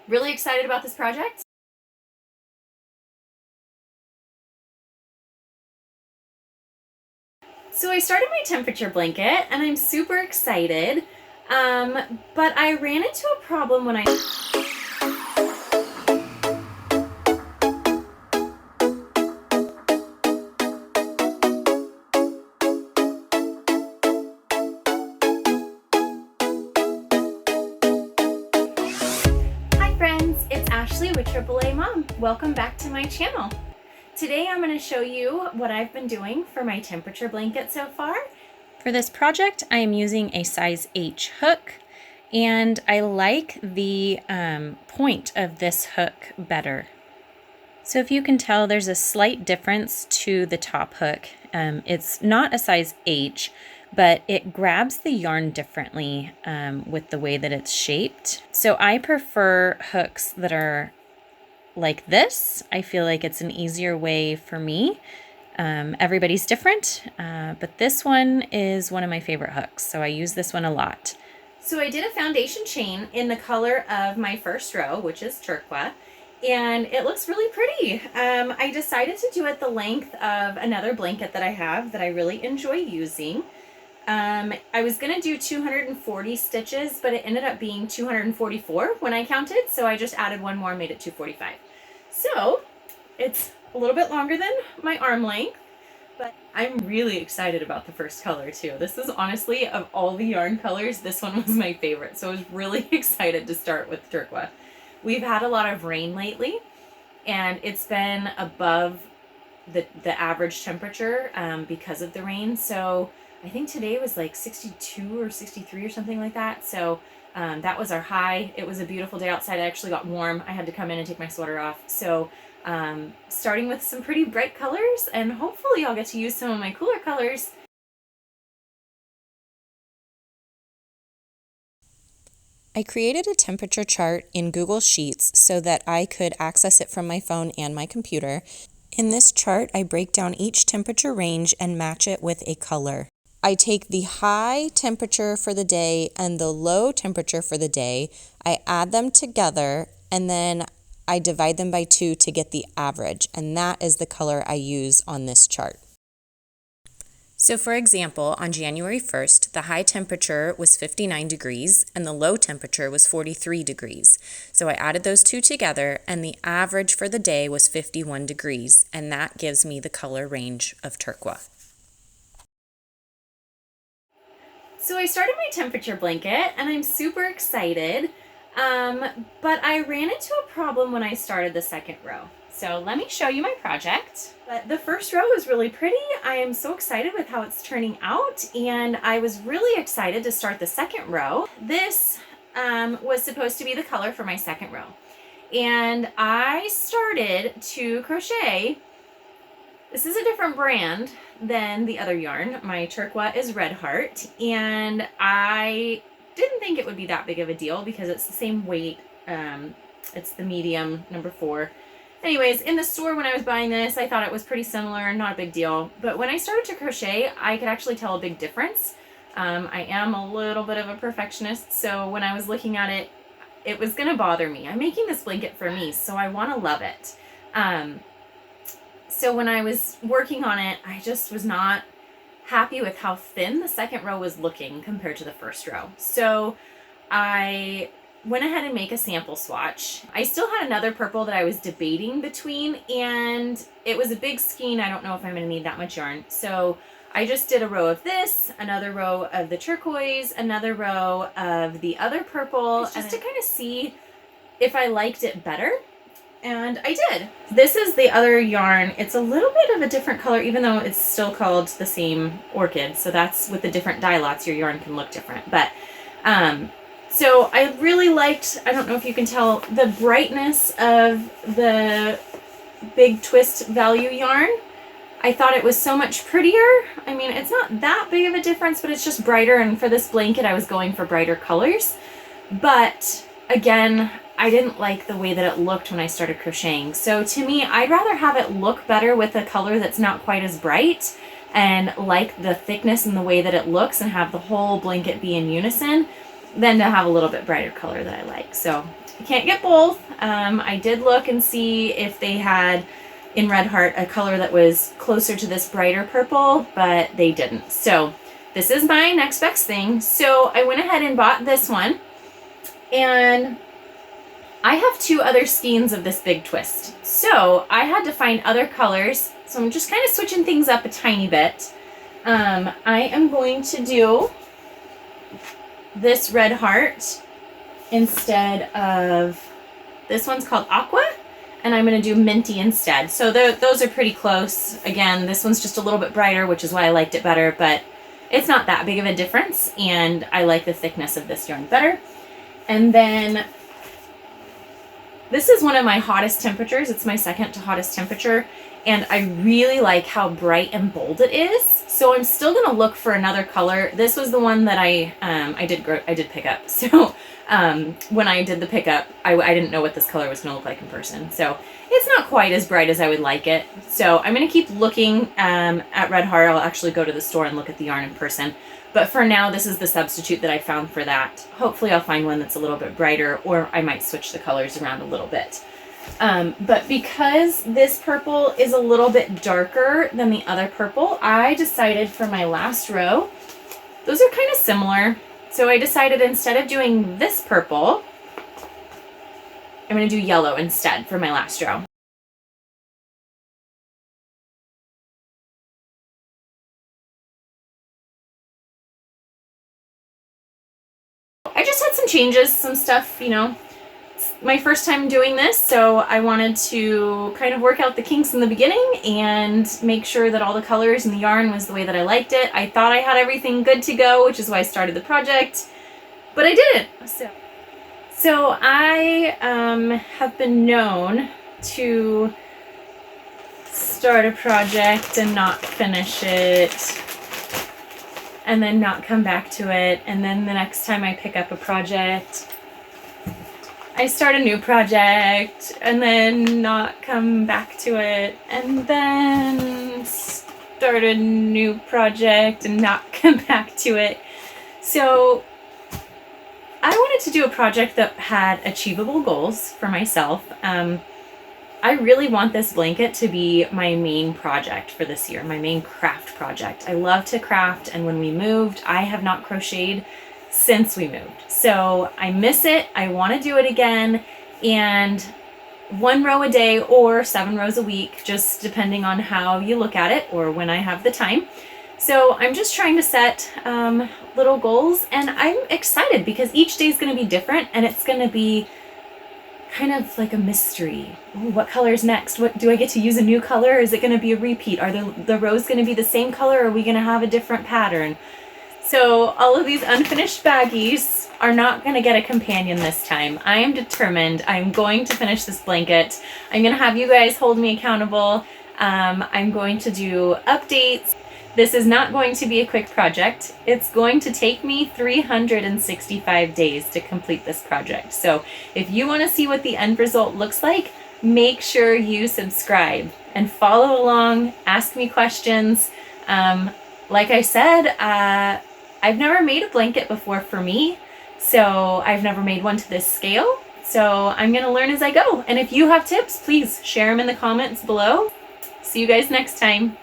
Really excited about this project. So I started my temperature blanket and I'm super excited, but I ran into a problem when Hi friends, it's Ashley with AAA Mom. Welcome back to my channel. Today I'm going to show you what I've been doing for my temperature blanket so far. For this project, I am using a size H hook, and I like the point of this hook better. So if you can tell, there's a slight difference to the top hook. It's not a size H, but it grabs the yarn differently with the way that it's shaped. So I prefer hooks that are like this. I feel like it's an easier way for me. Everybody's different, but this one is one of my favorite hooks, so I use this one a lot. So I did a foundation chain in the color of my first row, which is turquoise, and it looks really pretty. I decided to do it the length of another blanket that I have that I really enjoy using. I was going to do 240 stitches, but it ended up being 244 when I counted, so I just added one more and made it 245. So it's a little bit longer than my arm length, but I'm really excited about the first color too. This is honestly, of all the yarn colors, this one was my favorite, so I was really excited to start with turquoise. We've had a lot of rain lately, and it's been above the average temperature because of the rain, so I think today was like 62 or 63 or something like that. So that was our high. It was a beautiful day outside. I actually got warm. I had to come in and take my sweater off. So starting with some pretty bright colors, and hopefully I'll get to use some of my cooler colors. I created a temperature chart in Google Sheets so that I could access it from my phone and my computer. In this chart, I break down each temperature range and match it with a color. I take the high temperature for the day and the low temperature for the day, I add them together, and then I divide them by 2 to get the average, and that is the color I use on this chart. So for example, on January 1st, the high temperature was 59 degrees and the low temperature was 43 degrees. So I added those two together, and the average for the day was 51 degrees, and that gives me the color range of turquoise. So I started my temperature blanket and I'm super excited, but I ran into a problem when I started the second row. So let me show you my project. But the first row is really pretty. I am so excited with how it's turning out, and I was really excited to start the second row. This was supposed to be the color for my second row. And I started to crochet. This is a different brand than the other yarn. My turquoise is Red Heart, and I didn't think it would be that big of a deal because it's the same weight. It's the medium, number 4. Anyways, in the store when I was buying this, I thought it was pretty similar, not a big deal. But when I started to crochet, I could actually tell a big difference. I am a little bit of a perfectionist, so when I was looking at it, it was gonna bother me. I'm making this blanket for me, so I wanna love it. So when I was working on it, I just was not happy with how thin the second row was looking compared to the first row. So I went ahead and make a sample swatch. I still had another purple that I was debating between, and it was a big skein. I don't know if I'm gonna need that much yarn. So I just did a row of this, another row of the turquoise, another row of the other purple, just to kind of see if I liked it better. And I did. This is the other yarn. It's a little bit of a different color, even though it's still called the same orchid. So that's with the different dye lots, your yarn can look different. But so I really liked, I don't know if you can tell, the brightness of the big twist value yarn. I thought it was so much prettier. I mean, it's not that big of a difference, but it's just brighter. And for this blanket, I was going for brighter colors. But again, I didn't like the way that it looked when I started crocheting. So to me, I'd rather have it look better with a color that's not quite as bright, and like the thickness and the way that it looks, and have the whole blanket be in unison, than to have a little bit brighter color that I like. So You can't get both. I did look and see if they had in Red Heart a color that was closer to this brighter purple, but they didn't. So this is my next best thing. So I went ahead and bought this one, and I have 2 other skeins of this big twist. So I had to find other colors. So I'm just kind of switching things up a tiny bit. I am going to do this Red Heart instead of, this one's called Aqua, and I'm going to do Minty instead. So those are pretty close. Again, this one's just a little bit brighter, which is why I liked it better, but it's not that big of a difference, and I like the thickness of this yarn better. And then this is one of my hottest temperatures. It's my second to hottest temperature, and I really like how bright and bold it is. So I'm still gonna look for another color. This was the one that I did pick up. So when I did the pickup, I didn't know what this color was gonna look like in person. So it's not quite as bright as I would like it. So I'm gonna keep looking at Red Heart. I'll actually go to the store and look at the yarn in person. But for now, this is the substitute that I found for that. Hopefully I'll find one that's a little bit brighter, or I might switch the colors around a little bit. But because this purple is a little bit darker than the other purple, I decided for my last row, those are kind of similar. So I decided instead of doing this purple, I'm going to do yellow instead for my last row. I just had some changes, some stuff, you know. It's my first time doing this, so I wanted to kind of work out the kinks in the beginning and make sure that all the colors and the yarn was the way that I liked it. I thought I had everything good to go, which is why I started the project, but I didn't. So I have been known to start a project and not finish it, and then not come back to it, and then the next time I pick up a project, I start a new project, and then not come back to it, and then start a new project and not come back to it. So I wanted to do a project that had achievable goals for myself. I really want this blanket to be my main project for this year, my main craft project. I love to craft, and when we moved, I have not crocheted since we moved. So I miss it. I want to do it again, and 1 row a day or 7 rows a week, just depending on how you look at it or when I have the time. So I'm just trying to set little goals, and I'm excited because each day is going to be different, and it's going to be kind of like a mystery. Ooh, what color is next? What do I get to use a new color? Or is it going to be a repeat? Are the rows going to be the same color, or are we going to have a different pattern? So all of these unfinished baggies are not going to get a companion this time. I am determined. I'm going to finish this blanket. I'm going to have you guys hold me accountable. I'm going to do updates. This is not going to be a quick project. It's going to take me 365 days to complete this project. So if you want to see what the end result looks like, make sure you subscribe and follow along, ask me questions. Like I said, I've never made a blanket before for me, so I've never made one to this scale. So I'm going to learn as I go. And if you have tips, please share them in the comments below. See you guys next time.